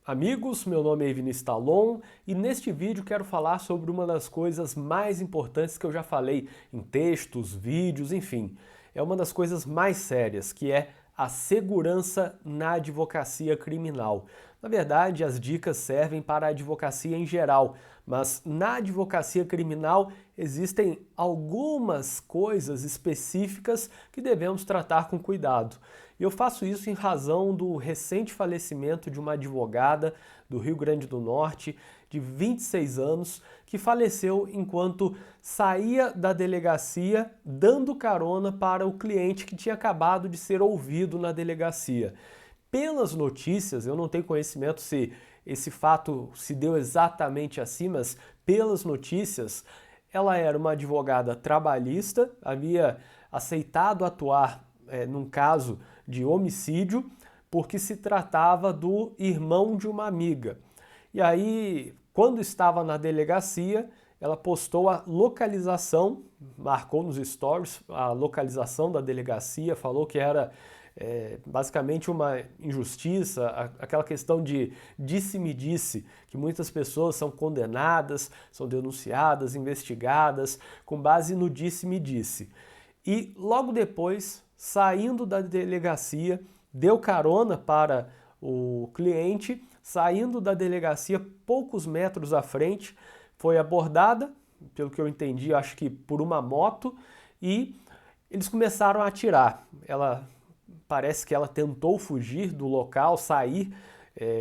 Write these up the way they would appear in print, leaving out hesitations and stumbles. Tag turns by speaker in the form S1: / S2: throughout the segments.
S1: Amigos, meu nome é Vinícius Talon e neste vídeo quero falar sobre uma das coisas mais importantes que eu já falei em textos, vídeos, enfim. É uma das coisas mais sérias, que é a segurança na advocacia criminal. Na verdade, as dicas servem para a advocacia em geral, mas na advocacia criminal existem algumas coisas específicas que devemos tratar com cuidado. E eu faço isso em razão do recente falecimento de uma advogada do Rio Grande do Norte, de 26 anos, que faleceu enquanto saía da delegacia dando carona para o cliente que tinha acabado de ser ouvido na delegacia. Pelas notícias, eu não tenho conhecimento se esse fato se deu exatamente assim, mas pelas notícias, ela era uma advogada trabalhista, havia aceitado atuar num caso de homicídio, porque se tratava do irmão de uma amiga. E aí, quando estava na delegacia, ela postou a localização, marcou nos stories a localização da delegacia, falou que era basicamente uma injustiça, aquela questão de disse-me-disse, que muitas pessoas são condenadas, são denunciadas, investigadas, com base no disse-me-disse. E logo depois, saindo da delegacia, deu carona para o cliente, saindo da delegacia poucos metros à frente, foi abordada, pelo que eu entendi, acho que por uma moto, e eles começaram a atirar. Parece que ela tentou fugir do local, sair,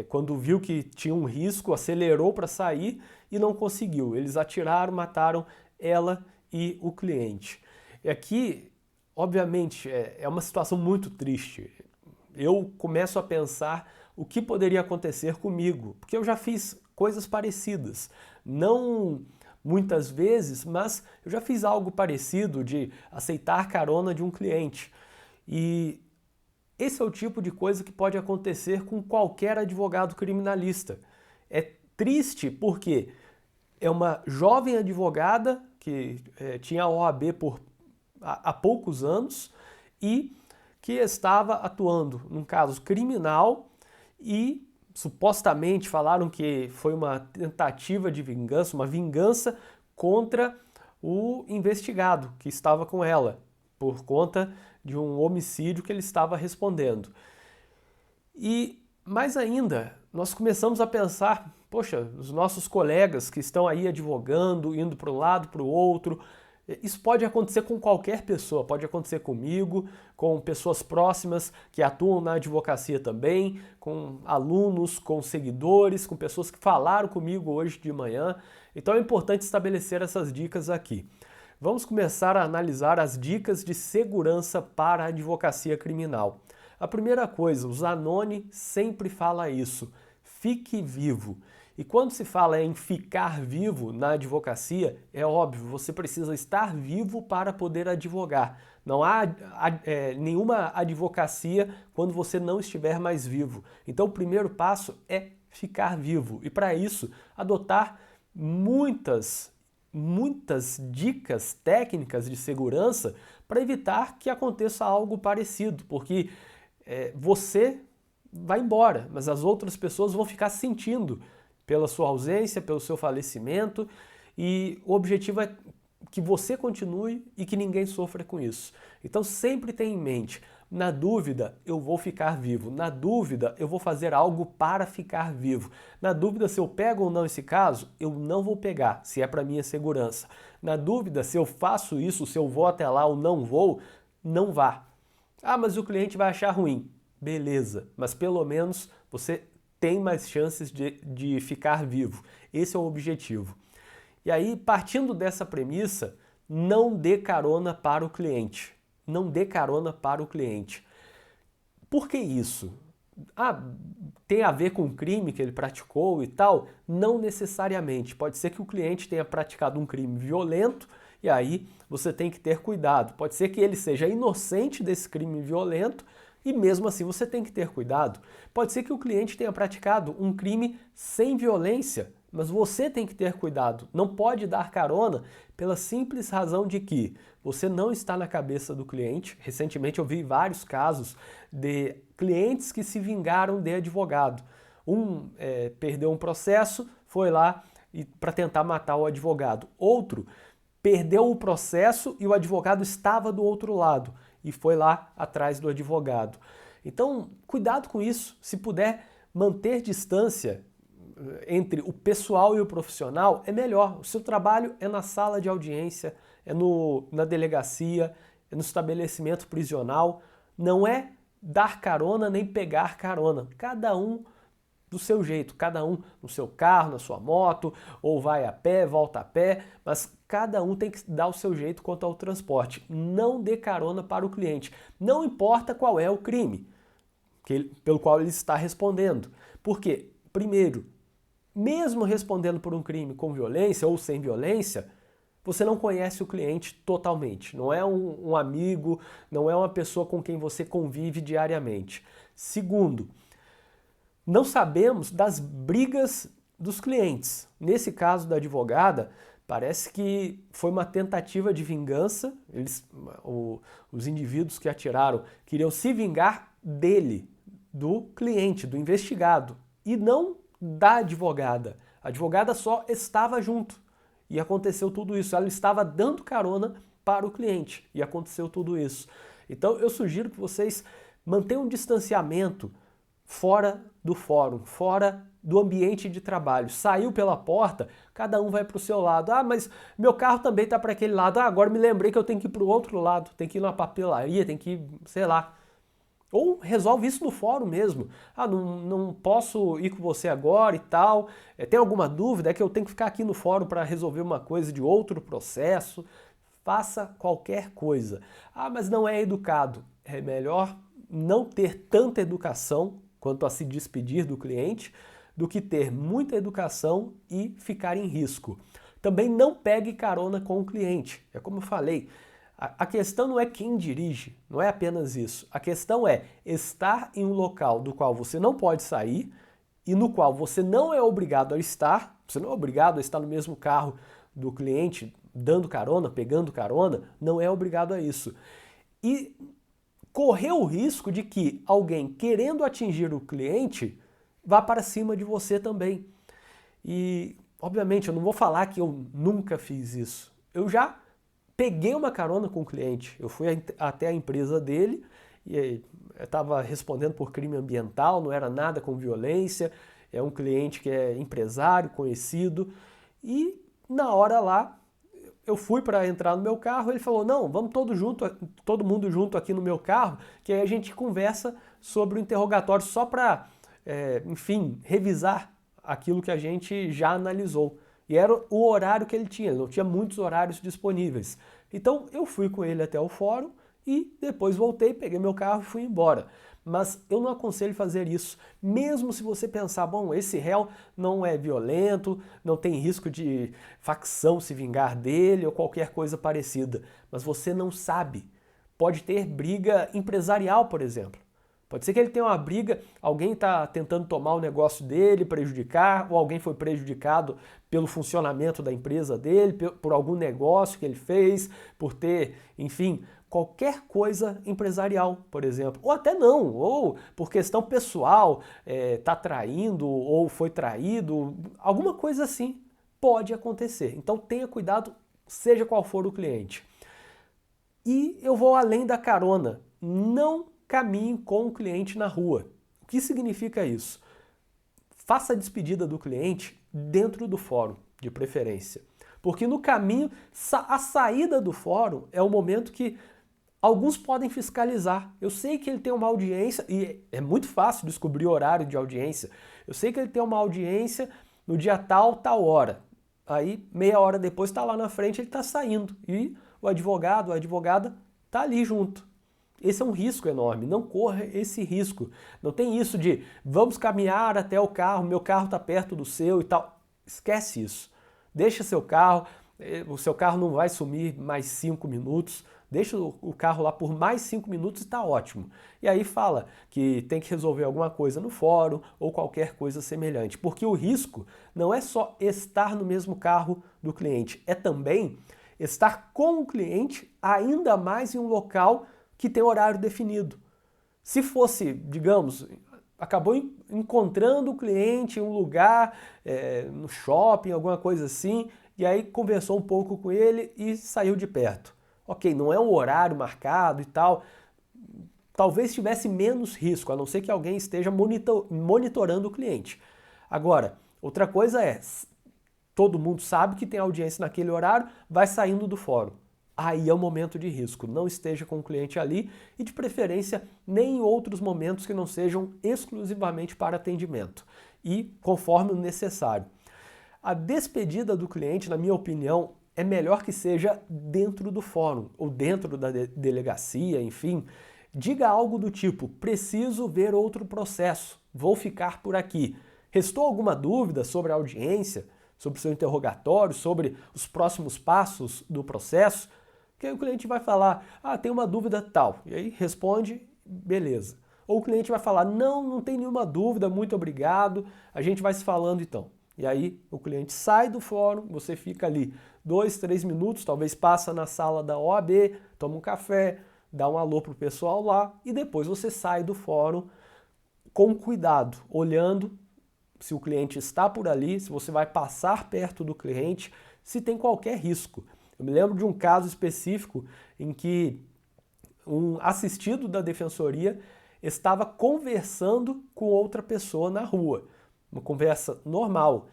S1: quando viu que tinha um risco, acelerou para sair e não conseguiu. Eles atiraram, mataram ela e o cliente. E aqui, obviamente, é uma situação muito triste. Eu começo a pensar o que poderia acontecer comigo, porque eu já fiz coisas parecidas. Não muitas vezes, mas eu já fiz algo parecido de aceitar carona de um cliente. E esse é o tipo de coisa que pode acontecer com qualquer advogado criminalista. É triste porque é uma jovem advogada que tinha a OAB há poucos anos e que estava atuando num caso criminal e supostamente falaram que foi uma tentativa de vingança, uma vingança contra o investigado que estava com ela, por conta de um homicídio que ele estava respondendo. E mais ainda, nós começamos a pensar, poxa, os nossos colegas que estão aí advogando, indo para um lado, para o outro, isso pode acontecer com qualquer pessoa, pode acontecer comigo, com pessoas próximas que atuam na advocacia também, com alunos, com seguidores, com pessoas que falaram comigo hoje de manhã. Então é importante estabelecer essas dicas aqui. Vamos começar a analisar as dicas de segurança para a advocacia criminal. A primeira coisa, o Zanoni sempre fala isso, fique vivo. E quando se fala em ficar vivo na advocacia, é óbvio, você precisa estar vivo para poder advogar. Não há nenhuma advocacia quando você não estiver mais vivo. Então o primeiro passo é ficar vivo. E para isso, adotar muitas dicas técnicas de segurança para evitar que aconteça algo parecido, porque você vai embora, mas as outras pessoas vão ficar sentindo pela sua ausência, pelo seu falecimento, e o objetivo é que você continue e que ninguém sofra com isso. Então sempre tenha em mente, na dúvida eu vou ficar vivo, na dúvida eu vou fazer algo para ficar vivo, na dúvida se eu pego ou não esse caso, eu não vou pegar, se é para minha segurança. Na dúvida se eu faço isso, se eu vou até lá ou não vou, não vá. Ah, mas o cliente vai achar ruim. Beleza, mas pelo menos você tem mais chances de ficar vivo. Esse é o objetivo. E aí, partindo dessa premissa, não dê carona para o cliente. Não dê carona para o cliente. Por que isso? Ah, tem a ver com o crime que ele praticou e tal? Não necessariamente. Pode ser que o cliente tenha praticado um crime violento e aí você tem que ter cuidado. Pode ser que ele seja inocente desse crime violento e mesmo assim você tem que ter cuidado. Pode ser que o cliente tenha praticado um crime sem violência, mas você tem que ter cuidado. Não pode dar carona pela simples razão de que você não está na cabeça do cliente. Recentemente eu vi vários casos de clientes que se vingaram de advogado. perdeu um processo, foi lá para tentar matar o advogado. Outro perdeu o processo e o advogado estava do outro lado e foi lá atrás do advogado. Então, cuidado com isso. Se puder manter distância entre o pessoal e o profissional, é melhor. O seu trabalho é na sala de audiência, é na delegacia, é no estabelecimento prisional. Não é dar carona nem pegar carona. Cada um do seu jeito, cada um no seu carro, na sua moto, ou vai a pé, volta a pé, mas cada um tem que dar o seu jeito quanto ao transporte. Não dê carona para o cliente. Não importa qual é o crime pelo qual ele está respondendo. Porque, primeiro, mesmo respondendo por um crime com violência ou sem violência, você não conhece o cliente totalmente. Não é um amigo, não é uma pessoa com quem você convive diariamente. Segundo, não sabemos das brigas dos clientes. Nesse caso da advogada, parece que foi uma tentativa de vingança. Os indivíduos que atiraram queriam se vingar dele, do cliente, do investigado, e não da advogada. A advogada só estava junto e aconteceu tudo isso. Ela estava dando carona para o cliente e aconteceu tudo isso. Então eu sugiro que vocês mantenham um distanciamento fora do fórum, fora do ambiente de trabalho. Saiu pela porta, cada um vai para o seu lado. Ah, mas meu carro também está para aquele lado. Ah, agora me lembrei que eu tenho que ir para o outro lado, tenho que ir na papelaria, tenho que ir, sei lá. Ou resolve isso no fórum mesmo. Ah, não posso ir com você agora e tal. Tem alguma dúvida? É que eu tenho que ficar aqui no fórum para resolver uma coisa de outro processo. Faça qualquer coisa. Ah, mas não é educado. É melhor não ter tanta educação quanto a se despedir do cliente do que ter muita educação e ficar em risco. Também não pegue carona com o cliente. É como eu falei. A questão não é quem dirige, não é apenas isso. A questão é estar em um local do qual você não pode sair e no qual você não é obrigado a estar, você não é obrigado a estar no mesmo carro do cliente, dando carona, pegando carona, não é obrigado a isso. E correr o risco de que alguém querendo atingir o cliente vá para cima de você também. E, obviamente, eu não vou falar que eu nunca fiz isso. Eu já peguei uma carona com o cliente, eu fui até a empresa dele e eu estava respondendo por crime ambiental, não era nada com violência, é um cliente que é empresário, conhecido, e na hora lá eu fui para entrar no meu carro, ele falou, não, vamos todo mundo junto aqui no meu carro, que aí a gente conversa sobre o interrogatório só para, enfim, revisar aquilo que a gente já analisou. E era o horário que ele não tinha muitos horários disponíveis. Então eu fui com ele até o fórum e depois voltei, peguei meu carro e fui embora. Mas eu não aconselho fazer isso, mesmo se você pensar, bom, esse réu não é violento, não tem risco de facção se vingar dele ou qualquer coisa parecida. Mas você não sabe. Pode ter briga empresarial, por exemplo. Pode ser que ele tenha uma briga, alguém está tentando tomar o negócio dele, prejudicar, ou alguém foi prejudicado pelo funcionamento da empresa dele, por algum negócio que ele fez, por ter, enfim, qualquer coisa empresarial, por exemplo. Ou até não, ou por questão pessoal, está traindo ou foi traído, alguma coisa assim pode acontecer. Então tenha cuidado, seja qual for o cliente. E eu vou além da carona, não caminhe com o cliente na rua. O que significa isso? Faça a despedida do cliente dentro do fórum, de preferência. Porque no caminho, a saída do fórum é o momento que alguns podem fiscalizar. Eu sei que ele tem uma audiência, e é muito fácil descobrir o horário de audiência. Eu sei que ele tem uma audiência no dia tal, tal hora. Aí, meia hora depois, está lá na frente, ele está saindo. E o advogado, a advogada, está ali junto. Esse é um risco enorme, não corra esse risco. Não tem isso de vamos caminhar até o carro, meu carro está perto do seu e tal. Esquece isso. Deixa seu carro, o seu carro não vai sumir mais 5 minutos. Deixa o carro lá por mais 5 minutos e está ótimo. E aí fala que tem que resolver alguma coisa no fórum ou qualquer coisa semelhante. Porque o risco não é só estar no mesmo carro do cliente, é também estar com o cliente ainda mais em um local que tem horário definido. Se fosse, digamos, acabou encontrando o cliente em um lugar, no shopping, alguma coisa assim, e aí conversou um pouco com ele e saiu de perto. Ok, não é um horário marcado e tal, talvez tivesse menos risco, a não ser que alguém esteja monitorando o cliente. Agora, outra coisa é, todo mundo sabe que tem audiência naquele horário, vai saindo do fórum. Aí é o momento de risco, não esteja com o cliente ali e de preferência nem em outros momentos que não sejam exclusivamente para atendimento e conforme o necessário. A despedida do cliente, na minha opinião, é melhor que seja dentro do fórum ou dentro da delegacia, enfim. Diga algo do tipo, preciso ver outro processo, vou ficar por aqui. Restou alguma dúvida sobre a audiência, sobre o seu interrogatório, sobre os próximos passos do processo? Que aí o cliente vai falar, tem uma dúvida tal, e aí responde, beleza. Ou o cliente vai falar, não tem nenhuma dúvida, muito obrigado, a gente vai se falando então. E aí o cliente sai do fórum, você fica ali 2, 3 minutos, talvez passa na sala da OAB, toma um café, dá um alô pro pessoal lá e depois você sai do fórum com cuidado, olhando se o cliente está por ali, se você vai passar perto do cliente, se tem qualquer risco. Eu me lembro de um caso específico em que um assistido da defensoria estava conversando com outra pessoa na rua. Uma conversa normal.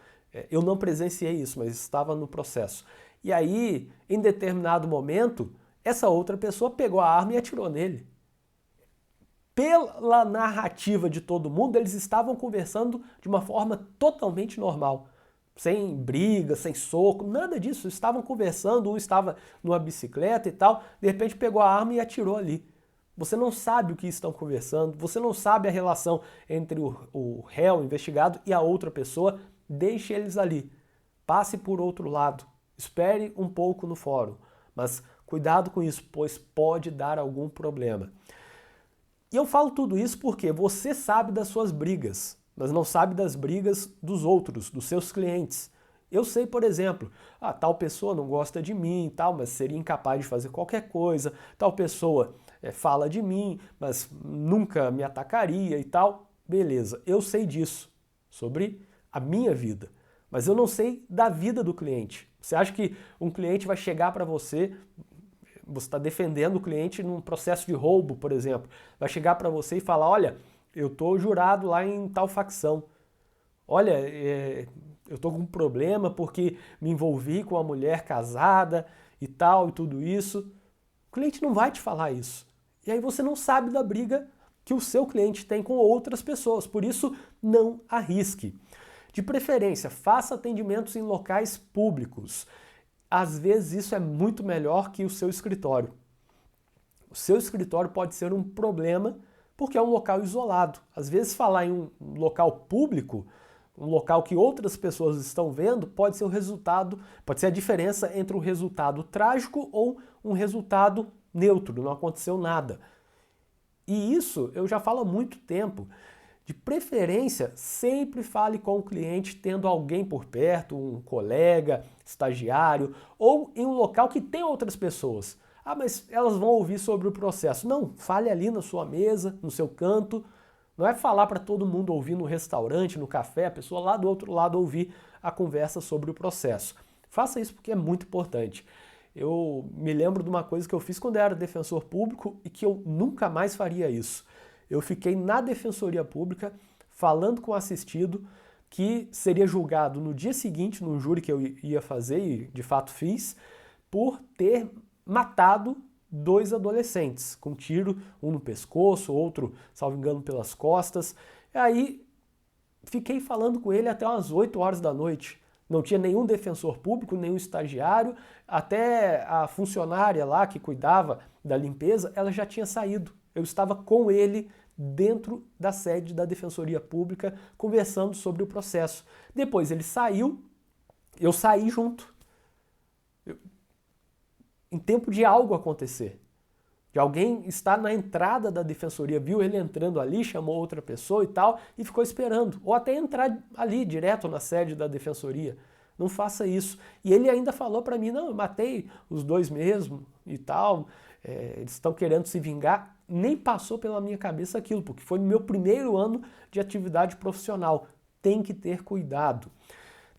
S1: Eu não presenciei isso, mas estava no processo. E aí, em determinado momento, essa outra pessoa pegou a arma e atirou nele. Pela narrativa de todo mundo, eles estavam conversando de uma forma totalmente normal. Sem briga, sem soco, nada disso. Estavam conversando, um estava numa bicicleta e tal, de repente pegou a arma e atirou ali. Você não sabe o que estão conversando, você não sabe a relação entre o réu, o investigado e a outra pessoa, deixe eles ali. Passe por outro lado, espere um pouco no fórum, mas cuidado com isso, pois pode dar algum problema. E eu falo tudo isso porque você sabe das suas brigas, mas não sabe das brigas dos outros, dos seus clientes. Eu sei, por exemplo, tal pessoa não gosta de mim e tal, mas seria incapaz de fazer qualquer coisa, tal pessoa fala de mim, mas nunca me atacaria e tal. Beleza, eu sei disso, sobre a minha vida, mas eu não sei da vida do cliente. Você acha que um cliente vai chegar para você está defendendo o cliente num processo de roubo, por exemplo, vai chegar para você e falar, olha, eu estou jurado lá em tal facção, olha, eu estou com um problema porque me envolvi com uma mulher casada e tal, e tudo isso. O cliente não vai te falar isso. E aí você não sabe da briga que o seu cliente tem com outras pessoas. Por isso, não arrisque. De preferência, faça atendimentos em locais públicos. Às vezes isso é muito melhor que o seu escritório. O seu escritório pode ser um problema porque é um local isolado. Às vezes falar em um local público, um local que outras pessoas estão vendo, pode ser o resultado, pode ser a diferença entre um resultado trágico ou um resultado neutro, não aconteceu nada. E isso eu já falo há muito tempo. De preferência, sempre fale com o cliente tendo alguém por perto, um colega, estagiário, ou em um local que tem outras pessoas. Mas elas vão ouvir sobre o processo. Não, fale ali na sua mesa, no seu canto. Não é falar para todo mundo ouvir no restaurante, no café, a pessoa lá do outro lado ouvir a conversa sobre o processo. Faça isso porque é muito importante. Eu me lembro de uma coisa que eu fiz quando eu era defensor público e que eu nunca mais faria isso. Eu fiquei na Defensoria Pública falando com o assistido que seria julgado no dia seguinte, num júri que eu ia fazer, e de fato fiz, por ter matado 2 adolescentes, com um tiro, um no pescoço, outro, salvo engano, pelas costas. E aí fiquei falando com ele até umas 8 horas da noite. Não tinha nenhum defensor público, nenhum estagiário, até a funcionária lá que cuidava da limpeza, ela já tinha saído. Eu estava com ele dentro da sede da Defensoria Pública, conversando sobre o processo. Depois ele saiu, eu saí junto. Em tempo de algo acontecer. De alguém estar na entrada da defensoria, viu ele entrando ali, chamou outra pessoa e tal, e ficou esperando. Ou até entrar ali, direto na sede da defensoria. Não faça isso. E ele ainda falou para mim, não, eu matei os 2 mesmo e tal. eles estão querendo se vingar. Nem passou pela minha cabeça aquilo, porque foi no meu primeiro ano de atividade profissional. Tem que ter cuidado.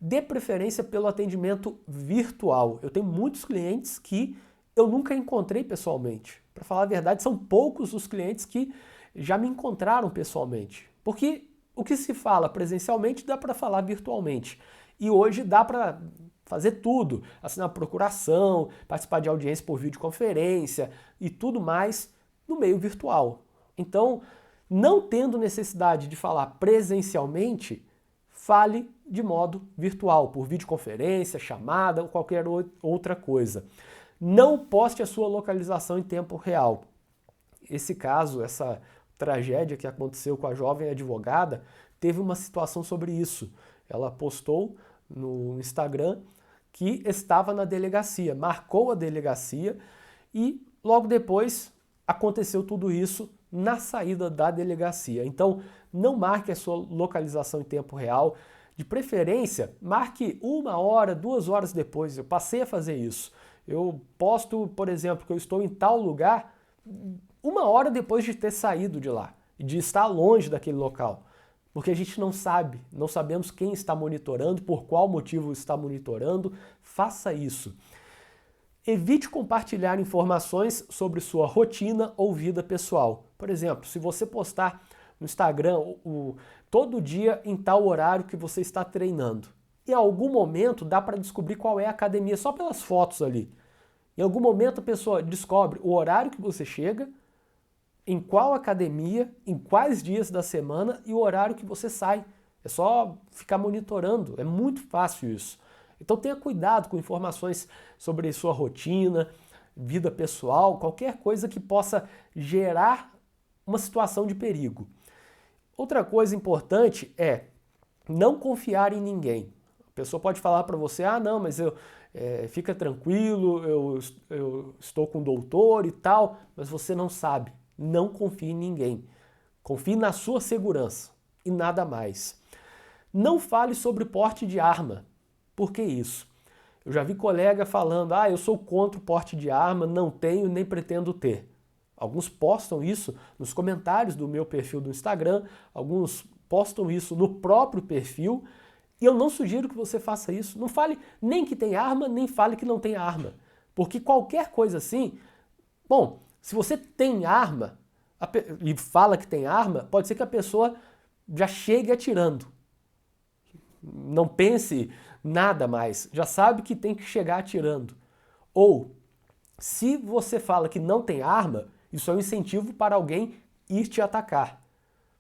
S1: Dê preferência pelo atendimento virtual. Eu tenho muitos clientes que eu nunca encontrei pessoalmente. Para falar a verdade, são poucos os clientes que já me encontraram pessoalmente. Porque o que se fala presencialmente dá para falar virtualmente. E hoje dá para fazer tudo, assinar procuração, participar de audiência por videoconferência e tudo mais no meio virtual. Então, não tendo necessidade de falar presencialmente, fale de modo virtual, por videoconferência, chamada ou qualquer outra coisa. Não poste a sua localização em tempo real. Esse caso, essa tragédia que aconteceu com a jovem advogada, teve uma situação sobre isso. Ela postou no Instagram que estava na delegacia, marcou a delegacia e logo depois aconteceu tudo isso na saída da delegacia. Então, não marque a sua localização em tempo real. De preferência, marque 1 hora, 2 horas depois. Eu passei a fazer isso. Eu posto, por exemplo, que eu estou em tal lugar 1 hora depois de ter saído de lá e de estar longe daquele local. Porque a gente não sabe, não sabemos quem está monitorando, por qual motivo está monitorando. Faça isso. Evite compartilhar informações sobre sua rotina ou vida pessoal. Por exemplo, se você postar no Instagram todo dia em tal horário que você está treinando, em algum momento dá para descobrir qual é a academia só pelas fotos ali. Em algum momento a pessoa descobre o horário que você chega, em qual academia, em quais dias da semana e o horário que você sai. É só ficar monitorando, é muito fácil isso. Então tenha cuidado com informações sobre sua rotina, vida pessoal, qualquer coisa que possa gerar uma situação de perigo. Outra coisa importante é não confiar em ninguém. A pessoa pode falar para você, não, mas fica tranquilo, eu estou com o doutor e tal, mas você não sabe. Não confie em ninguém. Confie na sua segurança e nada mais. Não fale sobre porte de arma. Por que isso? Eu já vi colega falando, eu sou contra o porte de arma, não tenho nem pretendo ter. Alguns postam isso nos comentários do meu perfil do Instagram, alguns postam isso no próprio perfil, e eu não sugiro que você faça isso. Não fale nem que tem arma, nem fale que não tem arma. Porque qualquer coisa assim, bom, se você tem arma e fala que tem arma, pode ser que a pessoa já chegue atirando. Não pense nada mais, já sabe que tem que chegar atirando. Ou, se você fala que não tem arma, isso é um incentivo para alguém ir te atacar.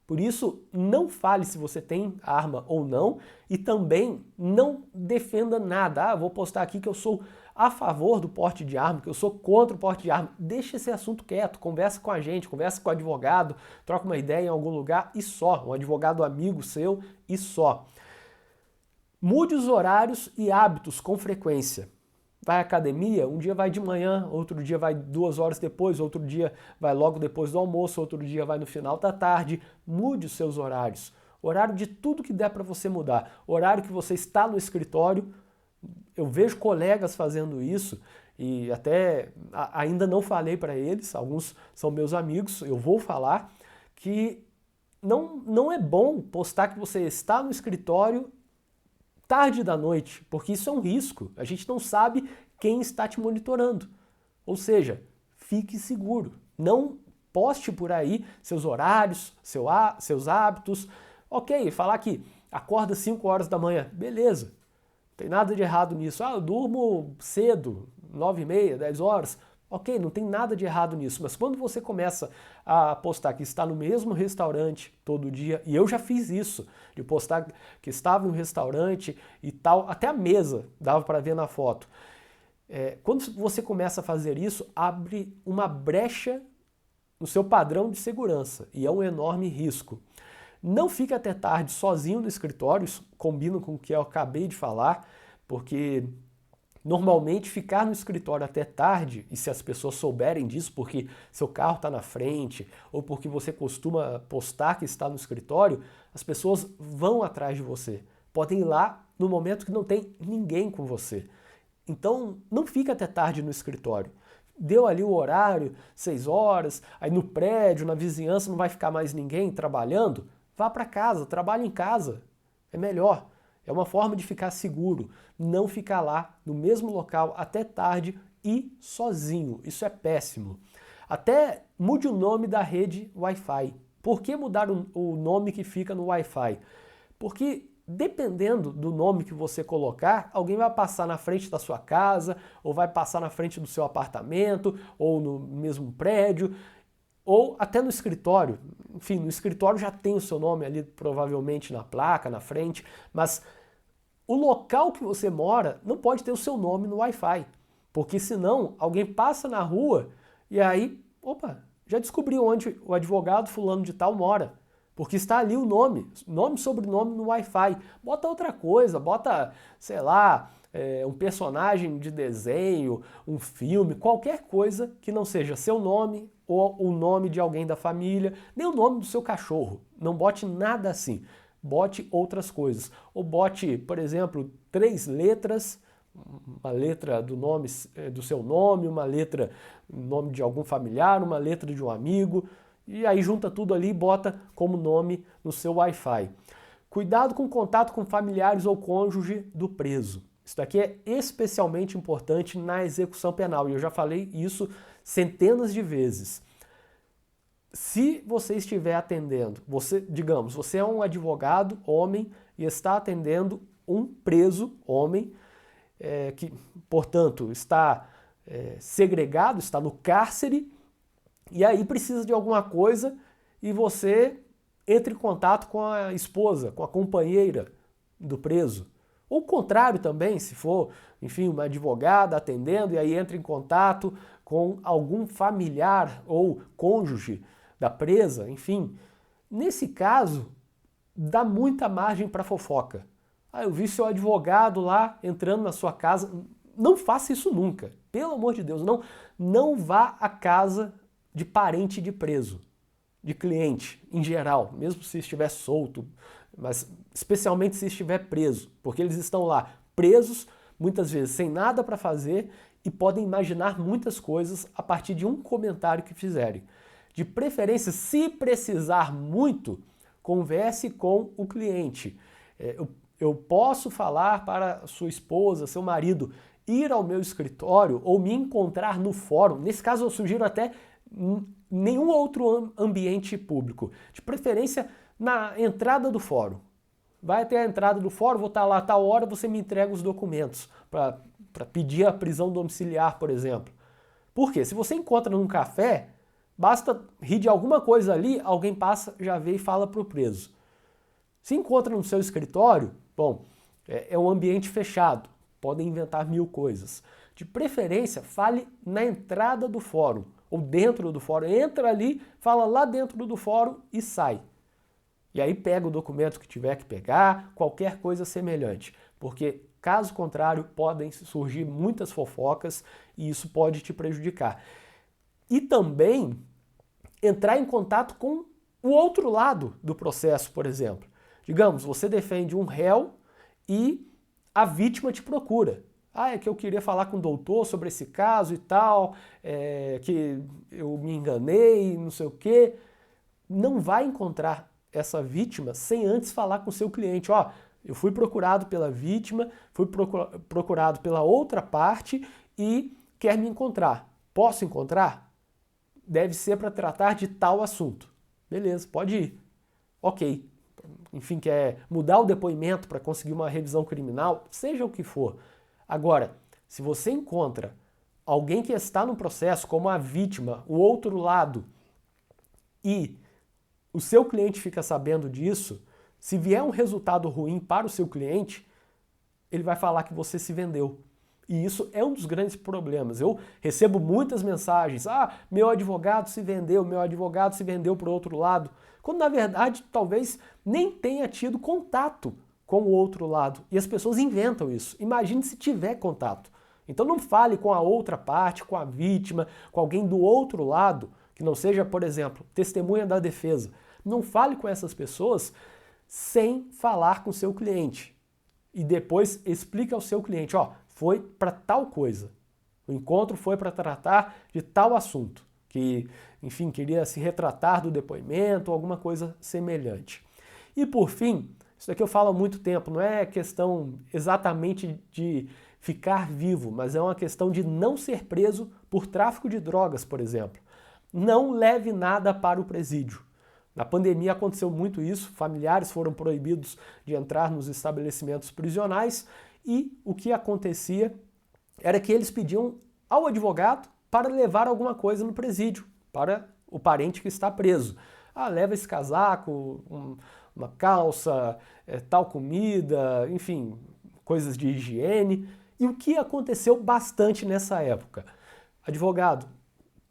S1: Por isso, não fale se você tem arma ou não e também não defenda nada. Vou postar aqui que eu sou a favor do porte de arma, que eu sou contra o porte de arma. Deixa esse assunto quieto, conversa com a gente, conversa com o advogado, troca uma ideia em algum lugar e só. Um advogado amigo seu e só. Mude os horários e hábitos com frequência. Vai à academia, um dia vai de manhã, outro dia vai 2 horas depois, outro dia vai logo depois do almoço, outro dia vai no final da tarde. Mude os seus horários. Horário de tudo que der para você mudar. Horário que você está no escritório. Eu vejo colegas fazendo isso e até ainda não falei para eles, alguns são meus amigos, eu vou falar, que não é bom postar que você está no escritório tarde da noite, porque isso é um risco. A gente não sabe quem está te monitorando. Ou seja, fique seguro. Não poste por aí seus horários, seus hábitos. Ok, falar que acorda 5 horas da manhã, beleza. Não tem nada de errado nisso. Eu durmo cedo, 9h30, 10 horas. Ok, não tem nada de errado nisso, mas quando você começa a postar que está no mesmo restaurante todo dia, e eu já fiz isso, de postar que estava em um restaurante e tal, até a mesa dava para ver na foto. Quando você começa a fazer isso, abre uma brecha no seu padrão de segurança, e é um enorme risco. Não fique até tarde sozinho no escritório, isso combina com o que eu acabei de falar, porque normalmente ficar no escritório até tarde, e se as pessoas souberem disso porque seu carro está na frente ou porque você costuma postar que está no escritório, as pessoas vão atrás de você. Podem ir lá no momento que não tem ninguém com você. Então não fica até tarde no escritório. deu ali o horário, 6 horas, aí no prédio, na vizinhança não vai ficar mais ninguém trabalhando, vá para casa, trabalhe em casa, é melhor. É uma forma de ficar seguro, não ficar lá no mesmo local até tarde e sozinho. Isso é péssimo. Até mude o nome da rede Wi-Fi. Por que mudar o nome que fica no Wi-Fi? Porque dependendo do nome que você colocar, alguém vai passar na frente da sua casa, ou vai passar na frente do seu apartamento, ou no mesmo prédio, ou até no escritório. Enfim, no escritório já tem o seu nome ali, provavelmente na placa, na frente, mas o local que você mora não pode ter o seu nome no Wi-Fi, porque senão alguém passa na rua e aí, opa, já descobriu onde o advogado fulano de tal mora, porque está ali o nome e sobrenome no Wi-Fi. Bota outra coisa, bota, sei lá, um personagem de desenho, um filme, qualquer coisa que não seja seu nome ou o nome de alguém da família, nem o nome do seu cachorro. Não bote nada assim. Bote outras coisas. Ou bote, por exemplo, 3 letras, uma letra do nome do seu nome, uma letra do nome de algum familiar, uma letra de um amigo, e aí junta tudo ali e bota como nome no seu Wi-Fi. Cuidado com o contato com familiares ou cônjuge do preso. Isso daqui é especialmente importante na execução penal, e eu já falei isso centenas de vezes. Se você estiver atendendo, digamos, você é um advogado, homem, e está atendendo um preso, homem, que, portanto, está segregado, está no cárcere, e aí precisa de alguma coisa e você entra em contato com a esposa, com a companheira do preso. Ou o contrário também, se for, enfim, uma advogada atendendo e aí entra em contato com algum familiar ou cônjuge da presa, enfim. Nesse caso, dá muita margem para fofoca. Ah, eu vi seu advogado lá entrando na sua casa. Não faça isso nunca. Pelo amor de Deus, não vá à casa de parente de preso, de cliente, em geral, mesmo se estiver solto, mas especialmente se estiver preso, porque eles estão lá presos, muitas vezes sem nada para fazer e podem imaginar muitas coisas a partir de um comentário que fizerem. De preferência, se precisar muito, converse com o cliente. Eu posso falar para sua esposa, seu marido, ir ao meu escritório ou me encontrar no fórum. Nesse caso, eu sugiro até nenhum outro ambiente público. De preferência, na entrada do fórum. Vai até a entrada do fórum, vou estar lá a tal hora, você me entrega os documentos para pedir a prisão domiciliar, por exemplo. Por quê? Se você encontra num café, basta rir de alguma coisa ali, alguém passa, já vê e fala para o preso. Se encontra no seu escritório, bom, é um ambiente fechado, podem inventar 1000 coisas. De preferência, fale na entrada do fórum, ou dentro do fórum. Entra ali, fala lá dentro do fórum e sai. E aí pega o documento que tiver que pegar, qualquer coisa semelhante. Porque, caso contrário, podem surgir muitas fofocas e isso pode te prejudicar. E também entrar em contato com o outro lado do processo, por exemplo. Digamos, você defende um réu e a vítima te procura. Ah, é que eu queria falar com o doutor sobre esse caso e tal, que eu me enganei, não sei o quê. Não vai encontrar essa vítima sem antes falar com o seu cliente. Ó, eu fui procurado pela vítima, fui procurado pela outra parte e quer me encontrar. Posso encontrar? Deve ser para tratar de tal assunto. Beleza, pode ir. Ok. Enfim, quer mudar o depoimento para conseguir uma revisão criminal, seja o que for. Agora, se você encontra alguém que está no processo, como a vítima, o outro lado, e o seu cliente fica sabendo disso, se vier um resultado ruim para o seu cliente, ele vai falar que você se vendeu. E isso é um dos grandes problemas. Eu recebo muitas mensagens, meu advogado se vendeu para o outro lado, quando na verdade talvez nem tenha tido contato com o outro lado. E as pessoas inventam isso. Imagine se tiver contato. Então não fale com a outra parte, com a vítima, com alguém do outro lado, que não seja, por exemplo, testemunha da defesa. Não fale com essas pessoas sem falar com o seu cliente. E depois explica ao seu cliente, ó, foi para tal coisa. O encontro foi para tratar de tal assunto, que, enfim, queria se retratar do depoimento, alguma coisa semelhante. E por fim, isso daqui eu falo há muito tempo, não é questão exatamente de ficar vivo, mas é uma questão de não ser preso por tráfico de drogas, por exemplo. Não leve nada para o presídio. Na pandemia aconteceu muito isso, familiares foram proibidos de entrar nos estabelecimentos prisionais e o que acontecia era que eles pediam ao advogado para levar alguma coisa no presídio, para o parente que está preso. Ah, leva esse casaco, uma calça, tal comida, enfim, coisas de higiene. E o que aconteceu bastante nessa época? Advogado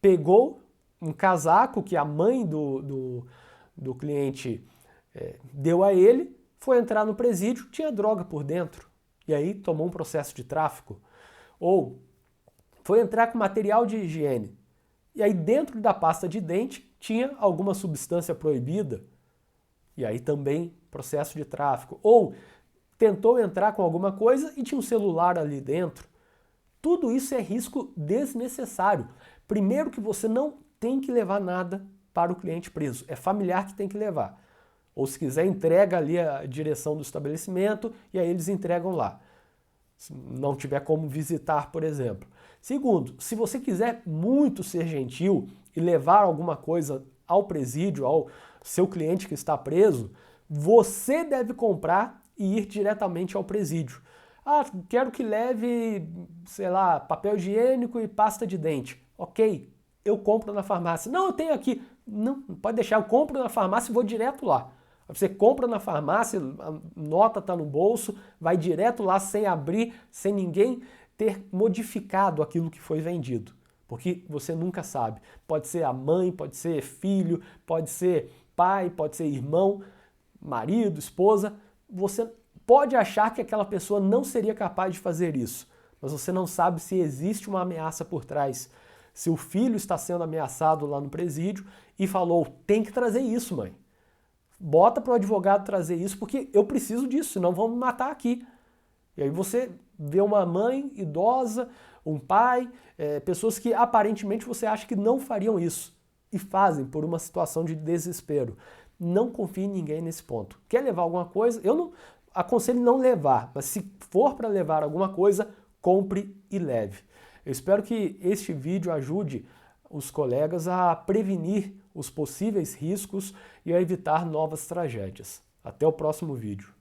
S1: pegou um casaco que a mãe do cliente deu a ele, foi entrar no presídio, tinha droga por dentro, e aí tomou um processo de tráfico. Ou foi entrar com material de higiene, e aí dentro da pasta de dente tinha alguma substância proibida, e aí também processo de tráfico. Ou tentou entrar com alguma coisa e tinha um celular ali dentro. Tudo isso é risco desnecessário. Primeiro que você não tem que levar nada para o cliente preso, é familiar que tem que levar. Ou se quiser, entrega ali a direção do estabelecimento e aí eles entregam lá. Se não tiver como visitar, por exemplo. Segundo, se você quiser muito ser gentil e levar alguma coisa ao presídio, ao seu cliente que está preso, você deve comprar e ir diretamente ao presídio. Ah, quero que leve, sei lá, papel higiênico e pasta de dente. Ok, eu compro na farmácia. Não, eu tenho aqui. Não, pode deixar, eu compro na farmácia e vou direto lá. Você compra na farmácia, a nota está no bolso, vai direto lá sem abrir, sem ninguém ter modificado aquilo que foi vendido. Porque você nunca sabe. Pode ser a mãe, pode ser filho, pode ser pai, pode ser irmão, marido, esposa. Você pode achar que aquela pessoa não seria capaz de fazer isso, mas você não sabe se existe uma ameaça por trás. Se o filho está sendo ameaçado lá no presídio e falou, tem que trazer isso, mãe. Bota para o advogado trazer isso porque eu preciso disso, senão vão me matar aqui. E aí você vê uma mãe idosa, um pai, pessoas que aparentemente você acha que não fariam isso e fazem por uma situação de desespero. Não confie em ninguém nesse ponto. Quer levar alguma coisa? Eu não aconselho não levar, mas se for para levar alguma coisa, compre e leve. Eu espero que este vídeo ajude os colegas a prevenir os possíveis riscos e a evitar novas tragédias. Até o próximo vídeo.